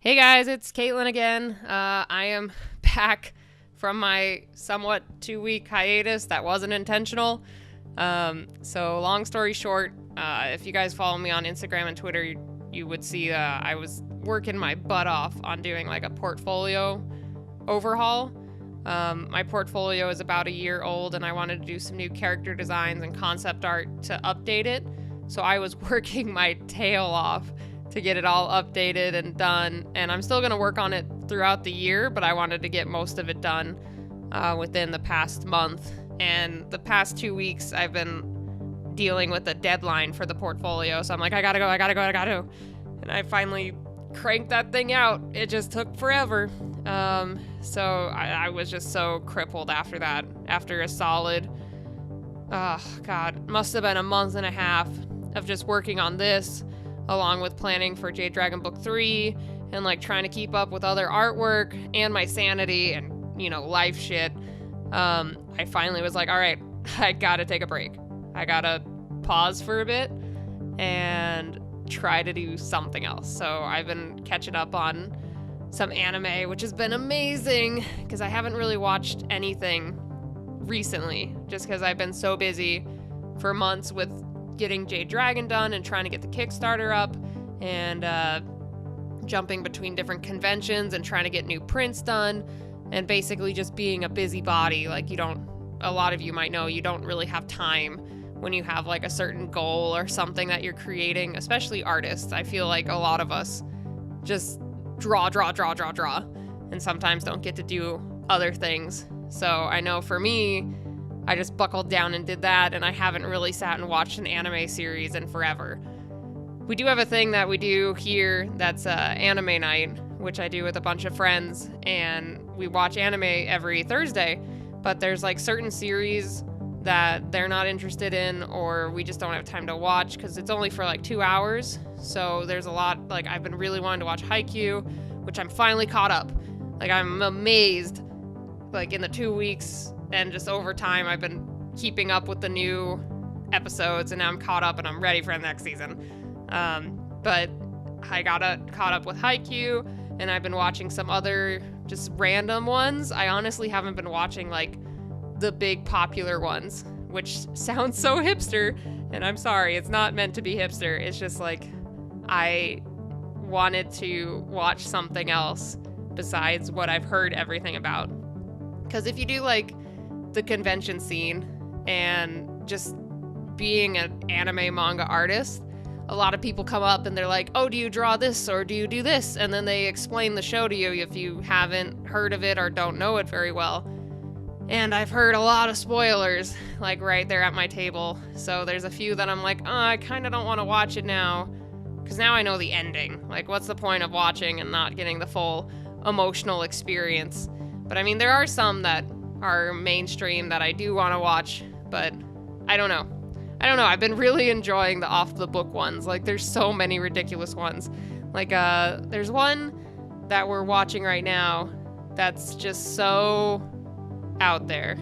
Hey guys, it's Katelyn again. I am back from my somewhat 2-week hiatus that wasn't intentional. So long story short, if you guys follow me on Instagram and Twitter, you would see I was working my butt off on doing like a portfolio overhaul. My portfolio is about a year old and I wanted to do some new character designs and concept art to update it. So I was working my tail off to get it all updated and done, and I'm still going to work on it throughout the year, but I wanted to get most of it done within the past month. And the past 2 weeks I've been dealing with a deadline for the portfolio, so I'm like, I gotta go. And I finally cranked that thing out. It just took forever. So I was just so crippled after that. After a solid, must have been a month and a half of just working on this, along with planning for Jade Dragon Book 3 and like trying to keep up with other artwork and my sanity and, life shit. I finally was like, all right, I gotta take a break. I gotta pause for a bit and try to do something else. So I've been catching up on some anime, which has been amazing because I haven't really watched anything recently just because I've been so busy for months with getting Jade Dragon done and trying to get the Kickstarter up and jumping between different conventions and trying to get new prints done and basically just being a busybody. Like a lot of you might know, you don't really have time when you have like a certain goal or something that you're creating, especially artists. I feel like a lot of us just draw, and sometimes don't get to do other things. So I know for me, I just buckled down and did that, and I haven't really sat and watched an anime series in forever. We do have a thing that we do here that's anime night, which I do with a bunch of friends, and we watch anime every Thursday, but there's like certain series that they're not interested in or we just don't have time to watch because it's only for like 2 hours. So there's a lot, like I've been really wanting to watch Haikyuu, which I'm finally caught up. Like I'm amazed, like in the 2 weeks and just over time, I've been keeping up with the new episodes, and now I'm caught up and I'm ready for the next season. But I caught up with Haikyuu, and I've been watching some other just random ones. I honestly haven't been watching like the big popular ones, which sounds so hipster, and I'm sorry, it's not meant to be hipster. It's just like I wanted to watch something else besides what I've heard everything about. Because if you do like the convention scene and just being an anime manga artist, a lot of people come up and they're like, oh, do you draw this or do you do this? And then they explain the show to you if you haven't heard of it or don't know it very well. And I've heard a lot of spoilers like right there at my table. So there's a few that I'm like, oh, I kind of don't want to watch it now because now I know the ending. Like, what's the point of watching and not getting the full emotional experience? But I mean, there are some that are mainstream that I do want to watch, but I don't know. I've been really enjoying the off-the-book ones. Like, there's so many ridiculous ones. Like, there's one that we're watching right now that's just so out there.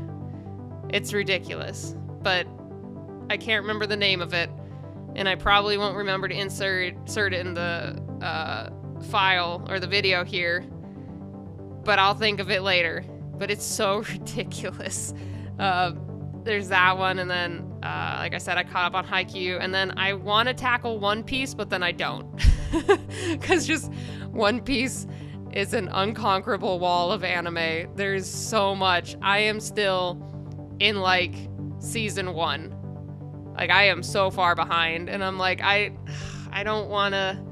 It's ridiculous, but I can't remember the name of it, and I probably won't remember to insert it in the file or the video here, but I'll think of it later. But it's so ridiculous. There's that one, and then, like I said, I caught up on Haikyuu, and then I want to tackle One Piece, but then I don't. Because just One Piece is an unconquerable wall of anime. There's so much. I am still in, like, season 1. Like, I am so far behind, and I'm like, I don't want to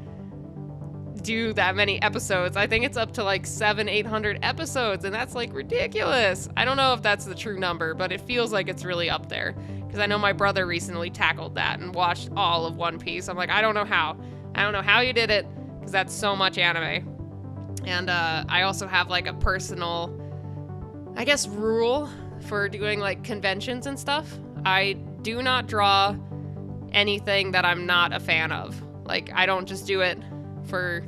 do that many episodes. I think it's up to like 700-800 episodes, and that's like ridiculous. I don't know if that's the true number, but it feels like it's really up there because I know my brother recently tackled that and watched all of One Piece. I'm like, I don't know how you did it because that's so much anime. And I also have like a personal, I guess, rule for doing like conventions and stuff. I do not draw anything that I'm not a fan of. Like, I don't just do it for,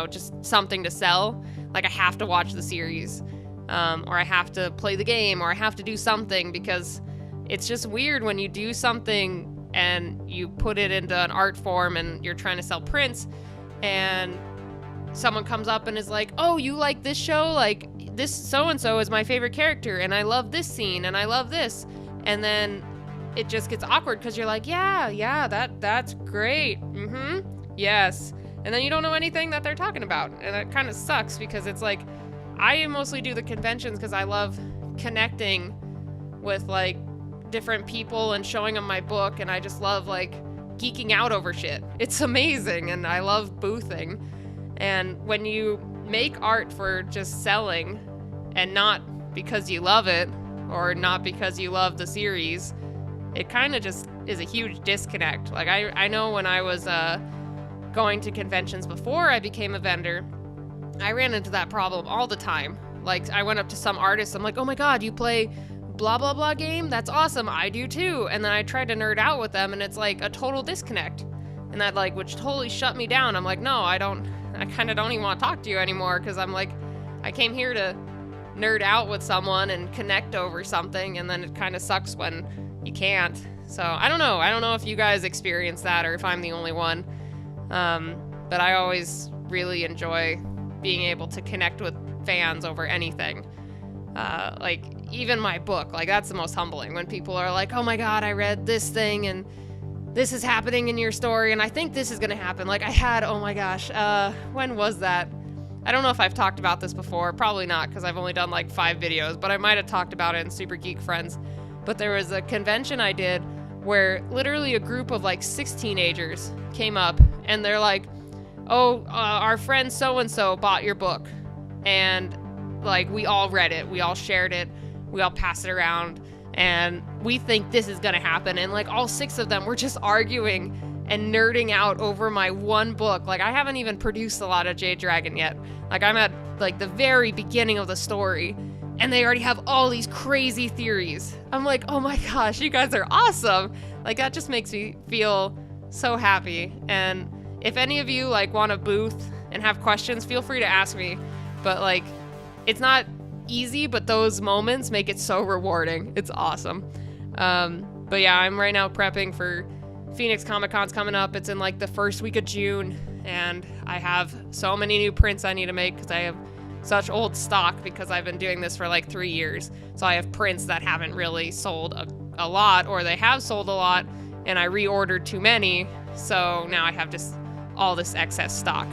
just something to sell. Like, I have to watch the series, or I have to play the game, or I have to do something, because it's just weird when you do something and you put it into an art form and you're trying to sell prints and someone comes up and is like, oh, you like this show? Like, this so-and-so is my favorite character, and I love this scene, and I love this. And then it just gets awkward because you're like, yeah, that's great. Yes. And then you don't know anything that they're talking about. And it kind of sucks because it's like, I mostly do the conventions because I love connecting with like different people and showing them my book, and I just love like geeking out over shit. It's amazing, and I love boothing. And when you make art for just selling and not because you love it or not because you love the series, it kind of just is a huge disconnect. Like I know when I was going to conventions before I became a vendor, I ran into that problem all the time. Like I went up to some artists, I'm like, oh my god, you play blah blah blah game? That's awesome, I do too. And then I tried to nerd out with them, and it's like a total disconnect. And that like, which totally shut me down. I'm like, no, I kind of don't even want to talk to you anymore, because I'm like, I came here to nerd out with someone and connect over something, and then it kind of sucks when you can't. So I don't know if you guys experience that or if I'm the only one. But I always really enjoy being able to connect with fans over anything. Like even my book, like that's the most humbling when people are like, oh my god, I read this thing and this is happening in your story and I think this is gonna happen. Like I had, oh my gosh, when was that? I don't know if I've talked about this before, probably not, because I've only done like 5 videos, but I might have talked about it in Super Geek Friends. But there was a convention I did where literally a group of like 6 teenagers came up and they're like, oh, our friend so-and-so bought your book. And like we all read it, we all shared it, we all passed it around, and we think this is gonna happen. And like all 6 of them were just arguing and nerding out over my one book. Like I haven't even produced a lot of Jade Dragon yet. Like I'm at like the very beginning of the story, and they already have all these crazy theories. I'm like, oh my gosh, you guys are awesome. Like that just makes me feel so happy. And if any of you like want a booth and have questions, feel free to ask me. But like, it's not easy, but those moments make it so rewarding. It's awesome. But yeah, I'm right now prepping for Phoenix Comic Con's coming up. It's in like the first week of June, and I have so many new prints I need to make because I have such old stock because I've been doing this for like 3 years. So I have prints that haven't really sold a lot, or they have sold a lot and I reordered too many. So now I have just all this excess stock.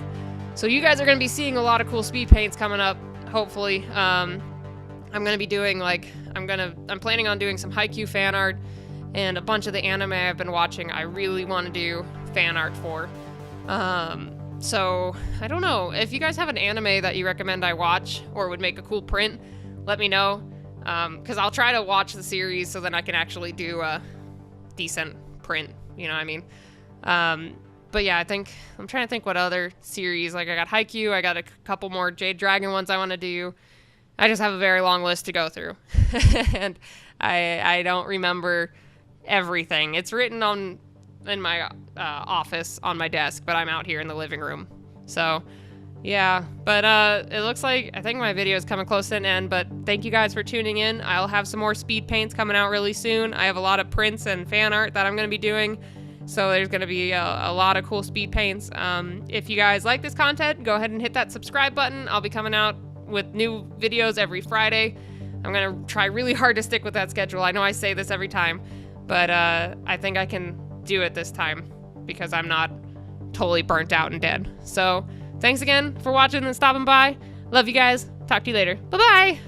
So you guys are going to be seeing a lot of cool speed paints coming up, hopefully. I'm going to be doing like, I'm planning on doing some Haikyuu fan art and a bunch of the anime I've been watching. I really want to do fan art for. So I don't know if you guys have an anime that you recommend I watch or would make a cool print, let me know. Cause I'll try to watch the series so then I can actually do a decent print, you know what I mean? But yeah, I'm trying to think what other series, like I got Haikyuu, I got a couple more Jade Dragon ones I want to do. I just have a very long list to go through. And I don't remember everything. It's written in my office on my desk, but I'm out here in the living room. So yeah, but it looks like, I think my video is coming close to an end, but thank you guys for tuning in. I'll have some more speed paints coming out really soon. I have a lot of prints and fan art that I'm going to be doing. So there's going to be a lot of cool speed paints. If you guys like this content, go ahead and hit that subscribe button. I'll be coming out with new videos every Friday. I'm going to try really hard to stick with that schedule. I know I say this every time, but I think I can do it this time because I'm not totally burnt out and dead. So thanks again for watching and stopping by. Love you guys. Talk to you later. Bye-bye.